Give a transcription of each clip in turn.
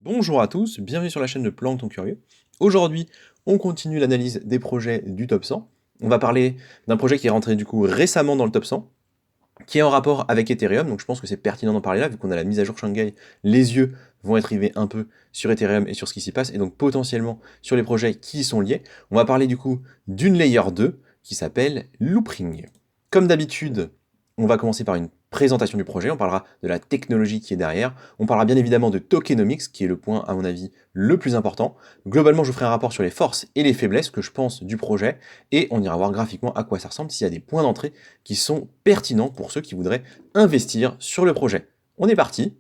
Bonjour à tous, bienvenue sur la chaîne de Plancton Curieux. Aujourd'hui, on continue l'analyse des projets du top 100. On va parler d'un projet qui est rentré du coup récemment dans le top 100, qui est en rapport avec Ethereum, donc je pense que c'est pertinent d'en parler là, vu qu'on a la mise à jour Shanghai, les yeux vont être rivés un peu sur Ethereum et sur ce qui s'y passe, et donc potentiellement sur les projets qui y sont liés. On va parler du coup d'une layer 2 qui s'appelle Loopring. Comme d'habitude, on va commencer par une présentation du projet, on parlera de la technologie qui est derrière, on parlera bien évidemment de tokenomics, qui est le point à mon avis le plus important. Globalement, je vous ferai un rapport sur les forces et les faiblesses que je pense du projet, et on ira voir graphiquement à quoi ça ressemble, s'il y a des points d'entrée qui sont pertinents pour ceux qui voudraient investir sur le projet. On est parti.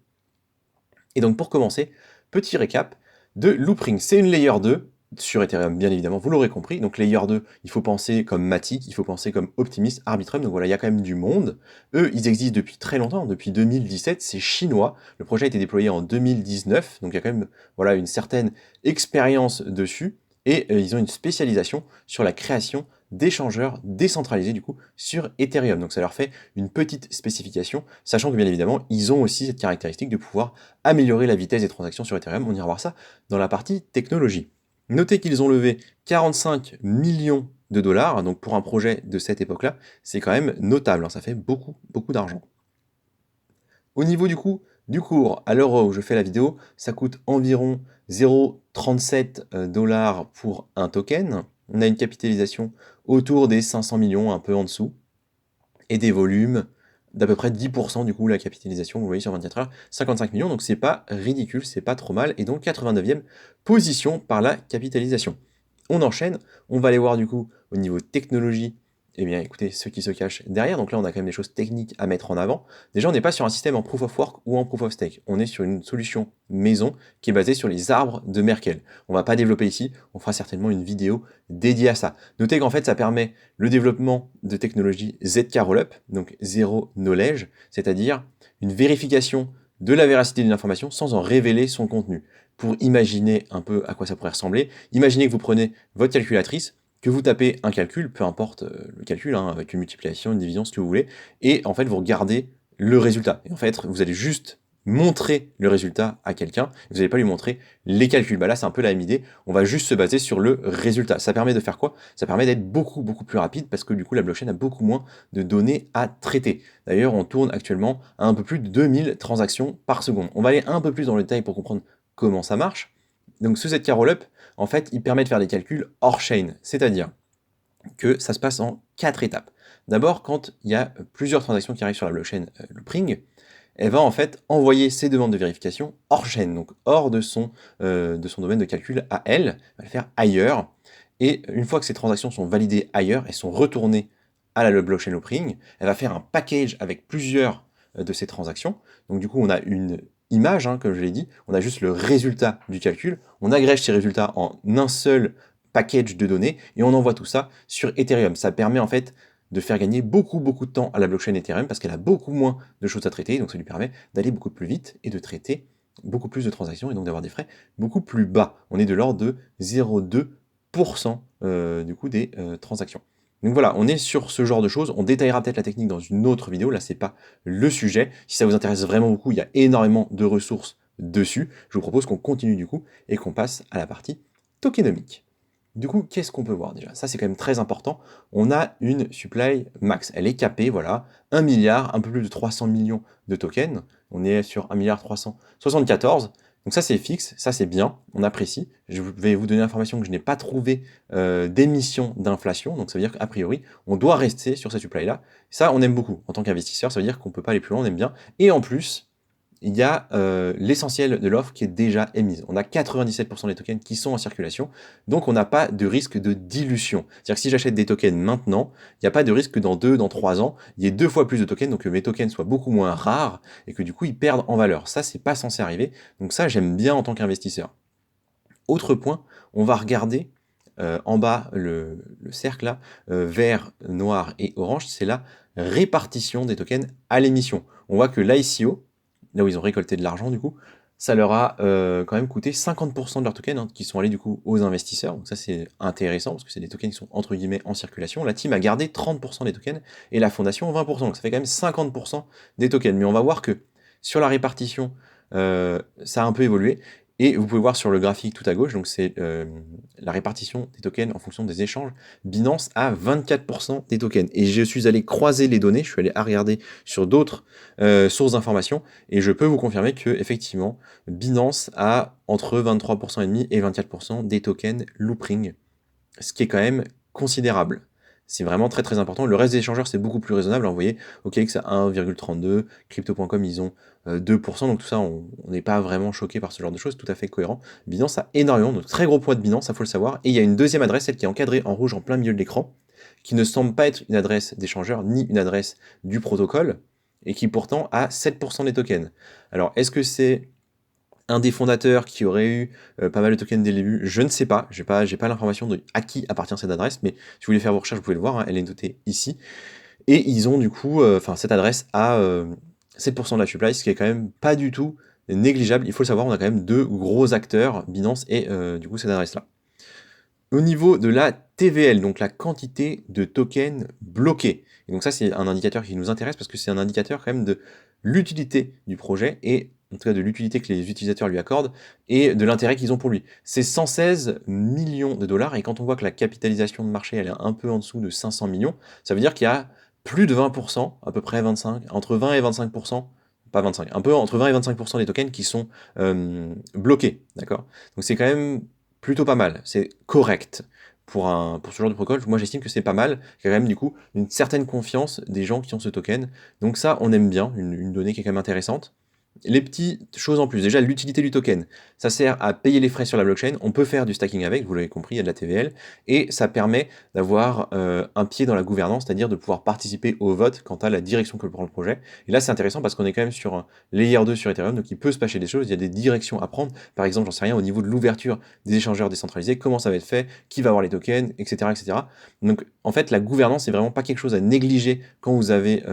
Et donc pour commencer, petit récap de Loopring. C'est une layer 2 sur Ethereum, bien évidemment, vous l'aurez compris. Donc layer 2, il faut penser comme Matic, il faut penser comme Optimism, Arbitrum. Donc voilà, il y a quand même du monde. Eux, ils existent depuis très longtemps, depuis 2017, c'est chinois. Le projet a été déployé en 2019, donc il y a quand même voilà, une certaine expérience dessus. Et ils ont une spécialisation sur la création d'échangeurs décentralisés du coup sur Ethereum. Donc ça leur fait une petite spécification, sachant que bien évidemment, ils ont aussi cette caractéristique de pouvoir améliorer la vitesse des transactions sur Ethereum. On ira voir ça dans la partie technologie. Notez qu'ils ont levé 45 millions de dollars, donc pour un projet de cette époque-là, c'est quand même notable, hein, ça fait beaucoup, beaucoup d'argent. Au niveau du cours, à l'heure où je fais la vidéo, ça coûte environ 0,37 dollars pour un token. On a une capitalisation autour des 500 millions, un peu en dessous, et des volumes d'à peu près 10% du coup la capitalisation, vous voyez sur 24 heures, 55 millions, donc c'est pas ridicule, c'est pas trop mal, et donc 89e position par la capitalisation. On enchaîne, on va aller voir du coup au niveau technologie, eh bien écoutez, ce qui se cache derrière, donc là on a quand même des choses techniques à mettre en avant. Déjà on n'est pas sur un système en proof of work ou en proof of stake, on est sur une solution maison qui est basée sur les arbres de Merkle. On va pas développer ici, on fera certainement une vidéo dédiée à ça. Notez qu'en fait ça permet le développement de technologies ZK Rollup, donc Zero Knowledge, c'est-à-dire une vérification de la véracité d'une information sans en révéler son contenu. Pour imaginer un peu à quoi ça pourrait ressembler, imaginez que vous prenez votre calculatrice, que vous tapez un calcul, peu importe le calcul, hein, avec une multiplication, une division, ce que vous voulez, et en fait vous regardez le résultat. Et en fait, vous allez juste montrer le résultat à quelqu'un, vous n'allez pas lui montrer les calculs. Bah là, c'est un peu la même idée, on va juste se baser sur le résultat. Ça permet de faire quoi? Ça permet d'être beaucoup, beaucoup plus rapide parce que du coup, la blockchain a beaucoup moins de données à traiter. D'ailleurs, on tourne actuellement à un peu plus de 2000 transactions par seconde. On va aller un peu plus dans le détail pour comprendre comment ça marche. Donc ce ZK Rollup, en fait, il permet de faire des calculs hors chain, c'est-à-dire que ça se passe en 4 étapes. D'abord, quand il y a plusieurs transactions qui arrivent sur la blockchain Loopring, elle va en fait envoyer ses demandes de vérification hors chaîne, donc hors de son domaine de calcul à elle, elle va le faire ailleurs, et une fois que ces transactions sont validées ailleurs, elles sont retournées à la blockchain Loopring, elle va faire un package avec plusieurs de ces transactions, donc du coup on a une image, hein, comme je l'ai dit, on a juste le résultat du calcul, on agrège ces résultats en un seul package de données, et on envoie tout ça sur Ethereum. Ça permet en fait de faire gagner beaucoup, beaucoup de temps à la blockchain Ethereum parce qu'elle a beaucoup moins de choses à traiter, donc ça lui permet d'aller beaucoup plus vite et de traiter beaucoup plus de transactions et donc d'avoir des frais beaucoup plus bas. On est de l'ordre de 0,2% du coup des transactions. Donc voilà, on est sur ce genre de choses. On détaillera peut-être la technique dans une autre vidéo. Là, c'est pas le sujet. Si ça vous intéresse vraiment beaucoup, il y a énormément de ressources dessus. Je vous propose qu'on continue du coup et qu'on passe à la partie tokenomique. Du coup, qu'est-ce qu'on peut voir déjà? Ça, c'est quand même très important. On a une supply max. Elle est capée, voilà. 1 milliard, un peu plus de 300 millions de tokens. On est sur 1 milliard 374. Donc ça, c'est fixe. Ça, c'est bien. On apprécie. Je vais vous donner l'information que je n'ai pas trouvé d'émission d'inflation. Donc ça veut dire qu'a priori, on doit rester sur cette supply-là. Ça, on aime beaucoup. En tant qu'investisseur, ça veut dire qu'on ne peut pas aller plus loin. On aime bien. Et en plus, il y a l'essentiel de l'offre qui est déjà émise. On a 97% des tokens qui sont en circulation, donc on n'a pas de risque de dilution. C'est-à-dire que si j'achète des tokens maintenant, il n'y a pas de risque que dans 2, dans 3 ans, il y ait 2 fois plus de tokens, donc que mes tokens soient beaucoup moins rares, et que du coup ils perdent en valeur. Ça, c'est pas censé arriver, donc ça, j'aime bien en tant qu'investisseur. Autre point, on va regarder en bas le cercle là, vert, noir et orange, c'est la répartition des tokens à l'émission. On voit que l'ICO, là où ils ont récolté de l'argent du coup, ça leur a quand même coûté 50% de leurs tokens hein, qui sont allés du coup aux investisseurs. Donc ça c'est intéressant parce que c'est des tokens qui sont entre guillemets en circulation. La team a gardé 30% des tokens et la fondation 20%. Donc ça fait quand même 50% des tokens. Mais on va voir que sur la répartition, ça a un peu évolué. Et vous pouvez voir sur le graphique tout à gauche, donc c'est la répartition des tokens en fonction des échanges. Binance a 24% des tokens. Et je suis allé croiser les données, je suis allé à regarder sur d'autres sources d'informations, et je peux vous confirmer que effectivement, Binance a entre 23,5% et 24% des tokens Loopring, ce qui est quand même considérable. C'est vraiment très très important. Le reste des échangeurs, c'est beaucoup plus raisonnable. Alors, vous voyez, OKX a 1,32, Crypto.com, ils ont 2%, donc tout ça, on n'est pas vraiment choqué par ce genre de choses, tout à fait cohérent. Binance a énormément, donc très gros poids de Binance, ça faut le savoir. Et il y a une deuxième adresse, celle qui est encadrée en rouge en plein milieu de l'écran, qui ne semble pas être une adresse d'échangeur, ni une adresse du protocole, et qui pourtant a 7% des tokens. Alors, est-ce que c'est un des fondateurs qui aurait eu pas mal de tokens dès le début, je ne sais pas, j'ai pas l'information de à qui appartient cette adresse, mais si vous voulez faire vos recherches, vous pouvez le voir, hein, elle est notée ici. Et ils ont du coup, cette adresse a 7% de la supply, ce qui est quand même pas du tout négligeable. Il faut le savoir, on a quand même deux gros acteurs, Binance et du coup cette adresse-là. Au niveau de la TVL, donc la quantité de tokens bloqués. Et donc ça, c'est un indicateur qui nous intéresse parce que c'est un indicateur quand même de l'utilité du projet et en tout cas de l'utilité que les utilisateurs lui accordent et de l'intérêt qu'ils ont pour lui. C'est 116 millions de dollars et quand on voit que la capitalisation de marché elle est un peu en dessous de 500 millions, ça veut dire qu'il y a plus de 20%, à peu près 25, entre 20 et 25%, pas 25, un peu entre 20 et 25% des tokens qui sont bloqués, d'accord? Donc c'est quand même plutôt pas mal, c'est correct pour ce genre de protocole. Moi j'estime que c'est pas mal, il y a quand même du coup une certaine confiance des gens qui ont ce token, donc ça on aime bien, une donnée qui est quand même intéressante. Les petites choses en plus, déjà l'utilité du token, ça sert à payer les frais sur la blockchain, on peut faire du stacking avec, vous l'avez compris, il y a de la TVL, et ça permet d'avoir un pied dans la gouvernance, c'est-à-dire de pouvoir participer au vote quant à la direction que prend le projet. Et là c'est intéressant parce qu'on est quand même sur un layer 2 sur Ethereum, donc il peut se passer des choses, il y a des directions à prendre, par exemple j'en sais rien au niveau de l'ouverture des échangeurs décentralisés, comment ça va être fait, qui va avoir les tokens, etc. etc. Donc en fait la gouvernance c'est vraiment pas quelque chose à négliger quand vous avez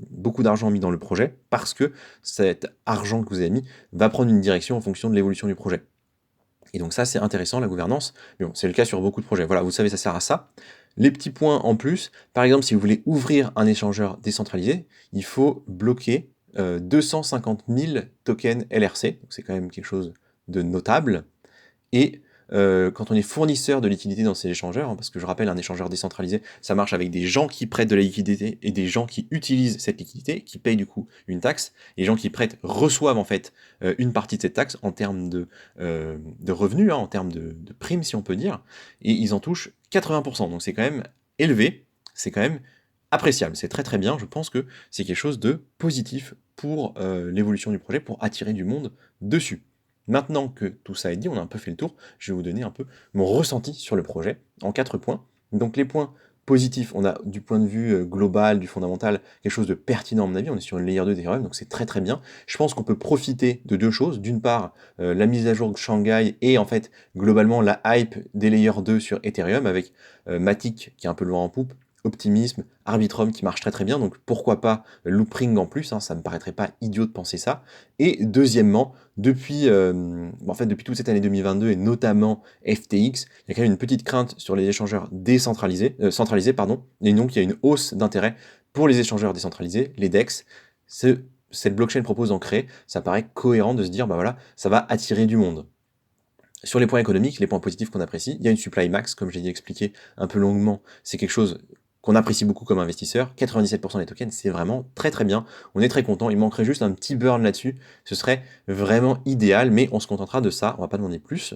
beaucoup d'argent mis dans le projet, parce que cet argent que vous avez mis va prendre une direction en fonction de l'évolution du projet. Et donc ça, c'est intéressant, la gouvernance. Mais bon, c'est le cas sur beaucoup de projets. Voilà, vous savez, ça sert à ça. Les petits points en plus, par exemple, si vous voulez ouvrir un échangeur décentralisé, il faut bloquer 250 000 tokens LRC. Donc c'est quand même quelque chose de notable. Et quand on est fournisseur de liquidité dans ces échangeurs, hein, parce que je rappelle, un échangeur décentralisé, ça marche avec des gens qui prêtent de la liquidité et des gens qui utilisent cette liquidité, qui payent du coup une taxe. Les gens qui prêtent reçoivent en fait une partie de cette taxe en termes de revenus, hein, en termes de primes si on peut dire, et ils en touchent 80%. Donc c'est quand même élevé, c'est quand même appréciable, c'est très très bien. Je pense que c'est quelque chose de positif pour l'évolution du projet, pour attirer du monde dessus. Maintenant que tout ça est dit, on a un peu fait le tour, je vais vous donner un peu mon ressenti sur le projet en 4 points. Donc les points positifs, on a du point de vue global, du fondamental, quelque chose de pertinent à mon avis, on est sur une layer 2 d'Ethereum, donc c'est très très bien. Je pense qu'on peut profiter de deux choses, d'une part la mise à jour de Shanghai et en fait globalement la hype des layers 2 sur Ethereum avec Matic qui est un peu le vent en poupe, Optimism, Arbitrum qui marche très très bien, donc pourquoi pas Loopring en plus, hein, ça me paraîtrait pas idiot de penser ça. Et deuxièmement, depuis toute cette année 2022 et notamment FTX, il y a quand même une petite crainte sur les échangeurs centralisés, pardon, et donc il y a une hausse d'intérêt pour les échangeurs décentralisés, les DEX. Cette blockchain propose d'en créer, ça paraît cohérent de se dire, bah voilà, ça va attirer du monde. Sur les points économiques, les points positifs qu'on apprécie, il y a une supply max, comme j'ai dit expliqué un peu longuement, c'est quelque chose qu'on apprécie beaucoup comme investisseur. 97% des tokens, c'est vraiment très très bien. On est très content. Il manquerait juste un petit burn là-dessus. Ce serait vraiment idéal, mais on se contentera de ça. On va pas demander plus.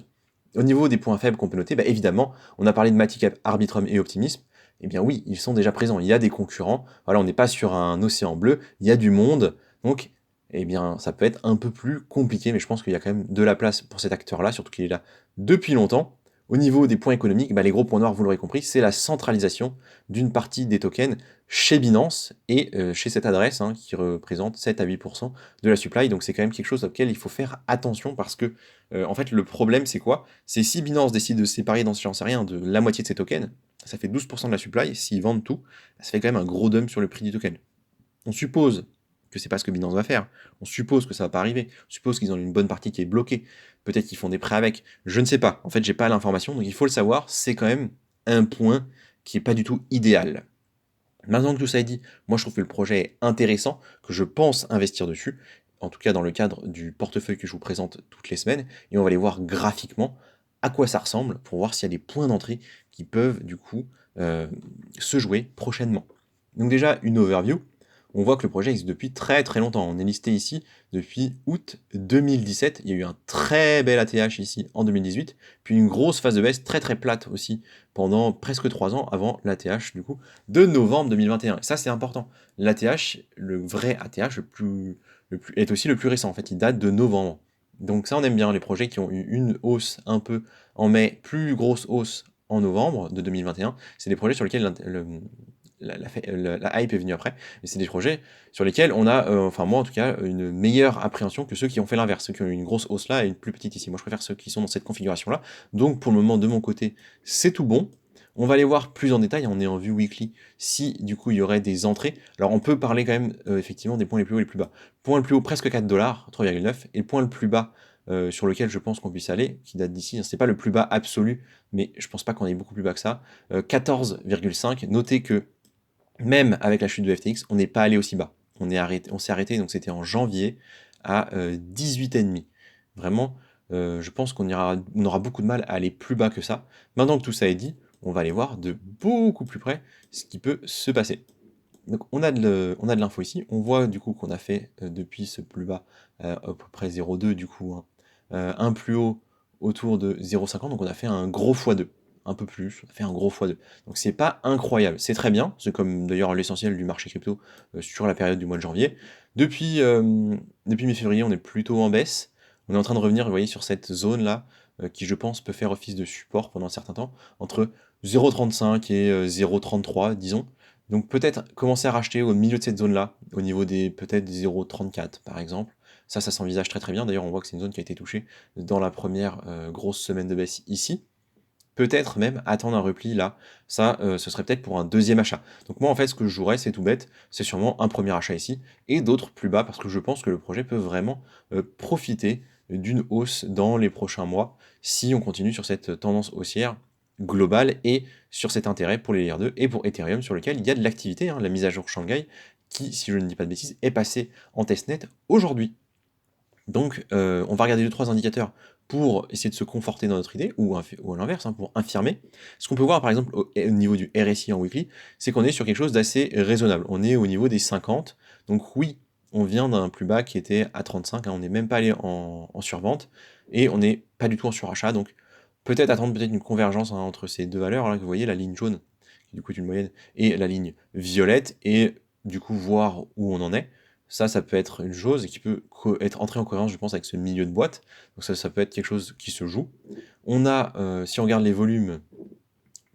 Au niveau des points faibles qu'on peut noter, bah évidemment, on a parlé de Matic, Arbitrum et Optimism. Eh bien oui, ils sont déjà présents. Il y a des concurrents. Voilà, on n'est pas sur un océan bleu. Il y a du monde. Donc eh bien, ça peut être un peu plus compliqué, mais je pense qu'il y a quand même de la place pour cet acteur-là, surtout qu'il est là depuis longtemps. Au niveau des points économiques, bah, les gros points noirs, vous l'aurez compris, c'est la centralisation d'une partie des tokens chez Binance et chez cette adresse hein, qui représente 7 à 8% de la supply. Donc c'est quand même quelque chose auquel il faut faire attention parce que en fait le problème c'est quoi? C'est si Binance décide de se séparer dans j'en sais rien de la moitié de ses tokens, ça fait 12% de la supply, s'ils vendent tout, ça fait quand même un gros dump sur le prix du token. On suppose que c'est pas ce que Binance va faire. On suppose que ça va pas arriver. On suppose qu'ils ont une bonne partie qui est bloquée. Peut-être qu'ils font des prêts avec. Je ne sais pas. En fait, j'ai pas l'information, donc il faut le savoir. C'est quand même un point qui est pas du tout idéal. Maintenant que tout ça est dit, moi je trouve que le projet est intéressant, que je pense investir dessus. en tout cas dans le cadre du portefeuille que je vous présente toutes les semaines, et on va aller voir graphiquement à quoi ça ressemble pour voir s'il y a des points d'entrée qui peuvent du coup se jouer prochainement. Donc déjà une overview, on voit que le projet existe depuis très très longtemps. On est listé ici depuis août 2017. Il y a eu un très bel ATH ici en 2018, puis une grosse phase de baisse très très plate aussi pendant presque 3 ans avant l'ATH du coup de novembre 2021. Et ça c'est important. L'ATH, le vrai ATH, est aussi le plus récent. En fait, il date de novembre. Donc ça on aime bien les projets qui ont eu une hausse un peu en mai, plus grosse hausse en novembre de 2021. C'est des projets sur lesquels la hype est venue après, et c'est des projets sur lesquels on a, enfin moi en tout cas, une meilleure appréhension que ceux qui ont fait l'inverse, ceux qui ont eu une grosse hausse là et une plus petite ici. Moi je préfère ceux qui sont dans cette configuration là. Donc pour le moment de mon côté, c'est tout bon. On va aller voir plus en détail, on est en vue weekly, si du coup il y aurait des entrées. Alors on peut parler quand même effectivement des points les plus hauts et les plus bas. Point le plus haut presque 4 $, 3,9, et le point le plus bas sur lequel je pense qu'on puisse aller, qui date d'ici, c'est pas le plus bas absolu, mais je pense pas qu'on ait beaucoup plus bas que ça, 14,5. Notez que même avec la chute de FTX, on n'est pas allé aussi bas. On s'est arrêté, donc c'était en janvier, à 18,5. Vraiment, je pense qu'on aura beaucoup de mal à aller plus bas que ça. Maintenant que tout ça est dit, on va aller voir de beaucoup plus près ce qui peut se passer. Donc on a de l'info ici, on voit du coup qu'on a fait depuis ce plus bas à peu près 0,2 du coup, hein, un plus haut autour de 0,50, donc on a fait un gros x2, un peu plus, on a fait un gros x2. Donc c'est pas incroyable, c'est très bien, c'est comme d'ailleurs l'essentiel du marché crypto sur la période du mois de janvier. Depuis mi-février, on est plutôt en baisse, on est en train de revenir, vous voyez, sur cette zone-là, qui je pense peut faire office de support pendant un certain temps, entre 0,35 et 0,33, disons. Donc peut-être commencer à racheter au milieu de cette zone-là, au niveau des peut-être des 0,34 par exemple. Ça s'envisage très très bien. D'ailleurs, on voit que c'est une zone qui a été touchée dans la première grosse semaine de baisse ici. Peut-être même attendre un repli là. Ça, ce serait peut-être pour un deuxième achat. Donc moi, en fait, ce que je jouerais, c'est tout bête. C'est sûrement un premier achat ici et d'autres plus bas parce que je pense que le projet peut vraiment profiter d'une hausse dans les prochains mois si on continue sur cette tendance haussière globale et sur cet intérêt pour les Layer 2 et pour Ethereum sur lequel il y a de l'activité, hein, la mise à jour Shanghai qui, si je ne dis pas de bêtises, est passée en testnet aujourd'hui. Donc, on va regarder 2-3 indicateurs pour essayer de se conforter dans notre idée, ou à l'inverse, hein, pour infirmer. Ce qu'on peut voir, par exemple, au niveau du RSI en weekly, c'est qu'on est sur quelque chose d'assez raisonnable. On est au niveau des 50. Donc oui, on vient d'un plus bas qui était à 35, hein, on n'est même pas allé en survente, et on n'est pas du tout en surachat. Donc peut-être attendre peut-être une convergence, hein, entre ces deux valeurs, là, que vous voyez, la ligne jaune, qui du coup est une moyenne, et la ligne violette, et du coup voir où on en est. Ça peut être une chose qui peut être entrée en cohérence, je pense, avec ce milieu de boîte. Donc ça peut être quelque chose qui se joue. On a, si on regarde les volumes,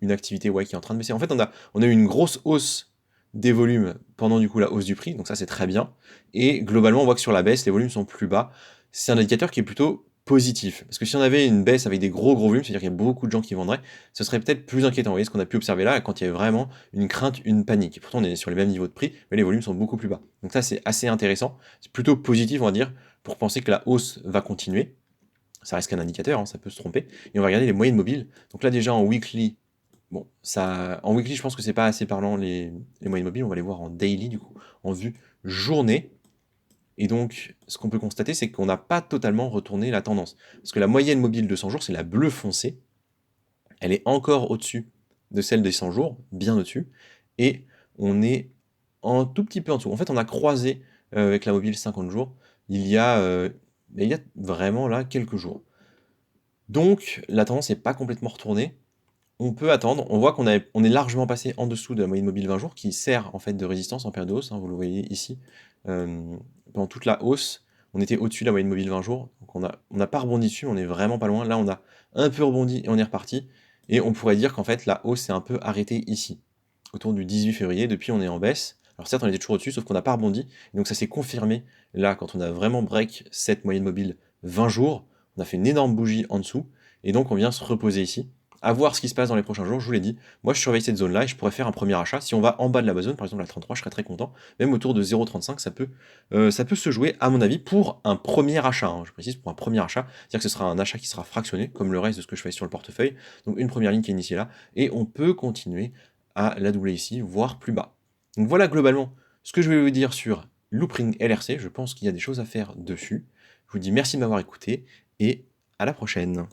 une activité qui est en train de baisser. En fait, on a eu une grosse hausse des volumes pendant du coup la hausse du prix, donc ça c'est très bien. Et globalement, on voit que sur la baisse, les volumes sont plus bas. C'est un indicateur qui est plutôt positif. Parce que si on avait une baisse avec des gros volumes, c'est-à-dire qu'il y a beaucoup de gens qui vendraient, ce serait peut-être plus inquiétant. Vous voyez ce qu'on a pu observer là, quand il y avait vraiment une crainte, une panique. Et pourtant, on est sur les mêmes niveaux de prix, mais les volumes sont beaucoup plus bas. Donc ça, c'est assez intéressant. C'est plutôt positif, on va dire, pour penser que la hausse va continuer. Ça reste qu'un indicateur, hein, ça peut se tromper. Et on va regarder les moyennes mobiles. Donc là, déjà en weekly, bon, en weekly, je pense que c'est pas assez parlant les moyennes mobiles. On va les voir en daily, du coup, en vue journée. Et donc, ce qu'on peut constater, c'est qu'on n'a pas totalement retourné la tendance. Parce que la moyenne mobile de 100 jours, c'est la bleue foncée. Elle est encore au-dessus de celle des 100 jours, bien au-dessus. Et on est un tout petit peu en dessous. En fait, on a croisé avec la mobile 50 jours il y a vraiment là quelques jours. Donc, la tendance n'est pas complètement retournée. On peut attendre. On voit on est largement passé en dessous de la moyenne mobile 20 jours qui sert en fait de résistance en période de hausse, hein, vous le voyez ici. Pendant toute la hausse, on était au-dessus de la moyenne mobile 20 jours. Donc on n'a pas rebondi dessus, on est vraiment pas loin. Là, on a un peu rebondi et on est reparti. Et on pourrait dire qu'en fait, la hausse s'est un peu arrêtée ici, autour du 18 février. Depuis, on est en baisse. Alors certes, on était toujours au-dessus, sauf qu'on n'a pas rebondi. Et donc ça s'est confirmé là, quand on a vraiment break cette moyenne mobile 20 jours. On a fait une énorme bougie en dessous. Et donc on vient se reposer ici. À voir ce qui se passe dans les prochains jours, je vous l'ai dit. Moi, je surveille cette zone-là et je pourrais faire un premier achat. Si on va en bas de la base zone, par exemple la 33, je serais très content. Même autour de 0,35, ça peut se jouer, à mon avis, pour un premier achat, hein. Je précise, pour un premier achat. C'est-à-dire que ce sera un achat qui sera fractionné, comme le reste de ce que je fais sur le portefeuille. Donc une première ligne qui est initiée là. Et on peut continuer à la doubler ici, voire plus bas. Donc voilà globalement ce que je vais vous dire sur Loopring LRC, je pense qu'il y a des choses à faire dessus. Je vous dis merci de m'avoir écouté et à la prochaine.